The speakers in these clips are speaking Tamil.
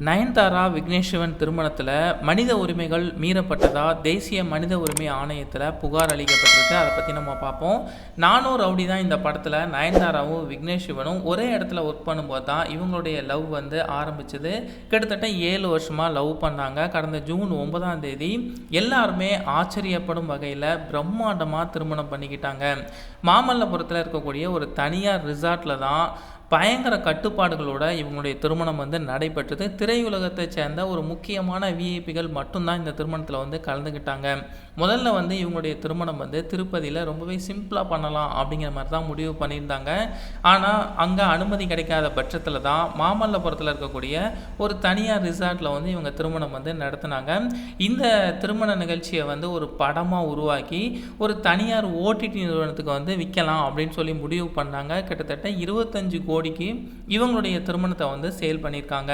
நயன்தாரா விக்னேஷ் சிவன் திருமணத்தில் மனித உரிமைகள் மீறப்பட்டதா தேசிய மனித உரிமை ஆணையத்தில் புகார் அளிக்கப்பட்டிருக்கு. அதை பற்றி நம்ம பார்ப்போம். நானும் ரவுடி தான் இந்த படத்தில் நயன்தாராவும் விக்னேஷ் சிவனும் ஒரே இடத்துல ஒர்க் பண்ணும்போது தான் இவங்களுடைய லவ் ஆரம்பிச்சது. கிட்டத்தட்ட 7 வருஷமாக லவ் பண்ணாங்க. கடந்த ஜூன் 9ஆம் தேதி எல்லாருமே ஆச்சரியப்படும் வகையில் பிரம்மாண்டமாக திருமணம் பண்ணிக்கிட்டாங்க. மாமல்லபுரத்தில் இருக்கக்கூடிய ஒரு தனியார் ரிசார்ட்டில் தான் பயங்கர கட்டுப்பாடுகளோட இவங்களுடைய திருமணம் நடைபெற்றது. திரையுலகத்தை சேர்ந்த ஒரு முக்கியமான விஐபிகள் மட்டும்தான் இந்த திருமணத்தில் கலந்துக்கிட்டாங்க. முதல்ல இவங்களுடைய திருமணம் திருப்பதியில் ரொம்பவே சிம்பிளாக பண்ணலாம் அப்படிங்கிற மாதிரி தான் முடிவு பண்ணியிருந்தாங்க. ஆனால் அங்கே அனுமதி கிடைக்காத பட்சத்தில் தான் மாமல்லபுரத்தில் இருக்கக்கூடிய ஒரு தனியார் ரிசார்ட்டில் இவங்க திருமணம் நடத்தினாங்க. இந்த திருமண நிகழ்ச்சியை ஒரு படமாக உருவாக்கி ஒரு தனியார் ஓடிடி நிறுவனத்துக்கு விற்கலாம் அப்படின்னு சொல்லி முடிவு பண்ணாங்க. கிட்டத்தட்ட 25 கோடிக்கு இவங்களுடைய திருமணத்தை சேல் பண்ணியிருக்காங்க.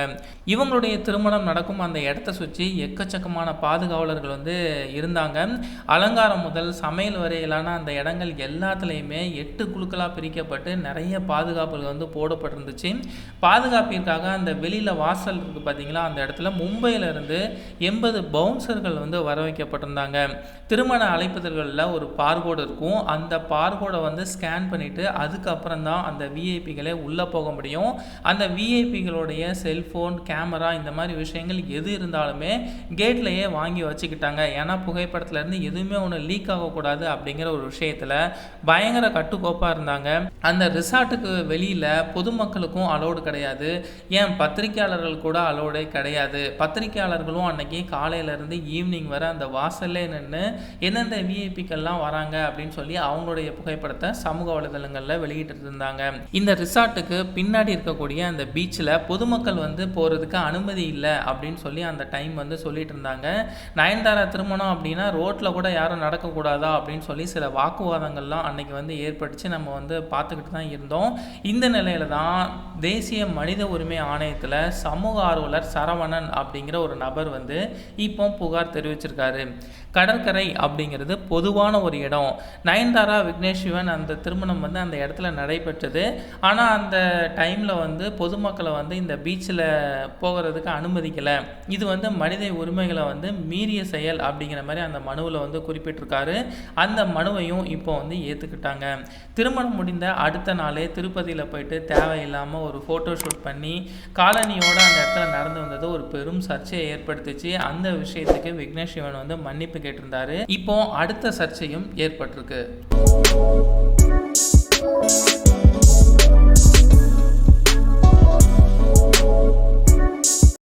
இவங்களுடைய திருமணம் நடக்கும் அந்த இடத்த சுற்றி எக்கச்சக்கமான பாதுகாவலர்கள் இருந்தாங்க. அலங்காரம் முதல் சமையல் வரையிலான அந்த இடங்கள் எல்லாத்துலேயுமே 8 குழுக்களாக பிரிக்கப்பட்டு நிறைய பாதுகாப்புகள் போடப்பட்டிருந்துச்சு. பாதுகாப்பிற்காக அந்த வெளியில் வாசல் இருக்குது பார்த்தீங்களா, அந்த இடத்துல மும்பையிலிருந்து 80 பவுன்சர்கள் வர வைக்கப்பட்டிருந்தாங்க. திருமண அழைப்பிதழ்களில் ஒரு பார்கோடு இருக்கும். அந்த பார்கோடை ஸ்கேன் பண்ணிவிட்டு அதுக்கப்புறம் தான் அந்த விஐபிகளே உள்ளே போக முடியும். அந்த விஐபிகளுடைய செல்ஃபோன், கேமரா இந்த மாதிரி விஷயங்கள் எது இருந்தாலுமே கேட்லேயே வாங்கி வச்சுக்கிட்டாங்க. ஏன்னா புகைப்படத்துலேருந்து எதுவுமே ஒன்று லீக் ஆகக்கூடாது அப்படிங்கிற ஒரு விஷயத்தில் பயங்கர கட்டுக்கோப்பாக இருந்தாங்க. அந்த ரிசார்ட்டுக்கு வெளியில் பொதுமக்களுக்கும் அலோடு கிடையாது. ஏன் பத்திரிகையாளர்கள் கூட அலோடே கிடையாது. பத்திரிகையாளர்களும் அன்னைக்கு காலையிலேருந்து ஈவினிங் வர அந்த வாசல்லே நின்று எந்தெந்த விஐபிக்கெல்லாம் வராங்க அப்படின்னு சொல்லி அவங்களுடைய புகைப்படத்தை சமூக வலைதளங்களில் வெளியிட்டு இருந்தாங்க. இந்த ரிசார்ட்டுக்கு பின்னாடி இருக்கக்கூடிய அந்த பீச்சில் பொதுமக்கள் போகிறதுக்கு அனுமதி இல்லை அப்படின்னு சொல்லி அந்த டைம் சொல்லிட்டு இருந்தாங்க. நயன்தாரா திருமணம் அப்படின்னா ரோட்டில் கூட யாரும் நடக்கக்கூடாதா அப்படின்னு சொல்லி சில வாக்குவாதங்கள்லாம் அன்னைக்கு ஏற்பட்டுச்சு. நம்ம பார்த்துக்கிட்டு தான் இருந்தோம். இந்த நிலையில தான் தேசிய மனித உரிமை ஆணையத்தில் சமூக ஆர்வலர் சரவணன் அப்படிங்கிற ஒரு நபர் இப்போ புகார் தெரிவிச்சிருக்காரு. கடற்கரை அப்படிங்கிறது பொதுவான ஒரு இடம். நயன்தாரா விக்னேஷ் சிவன் அந்த திருமணம் அந்த இடத்துல நடைபெற்றது. ஆனால் அந்த டைமில் பொதுமக்களை இந்த பீச்சில் போகிறதுக்கு அனுமதிக்கலை. இது மனித உரிமைகளை மீறிய செயல் அப்படிங்கிற மாதிரி அந்த மனுவில் குறிப்பிட்டிருக்காரு. அந்த மனுவையும் இப்போ ஏற்றுக்கிட்டாங்க. திருமணம் முடிந்த அடுத்த நாளே திருப்பதியில் போயிட்டு தேவையில்லாமல் ஒரு ஃபோட்டோ ஷூட் பண்ணி காலனியோடு அந்த இடத்துல நடந்து வந்தது ஒரு பெரும் சர்ச்சையை ஏற்படுத்திச்சு. அந்த விஷயத்துக்கு விக்னேஷ் சிவன் மன்னிப்பு கேட்டிருந்தாரு. இப்போ அடுத்த சர்ச்சையும் ஏற்பட்டிருக்கு.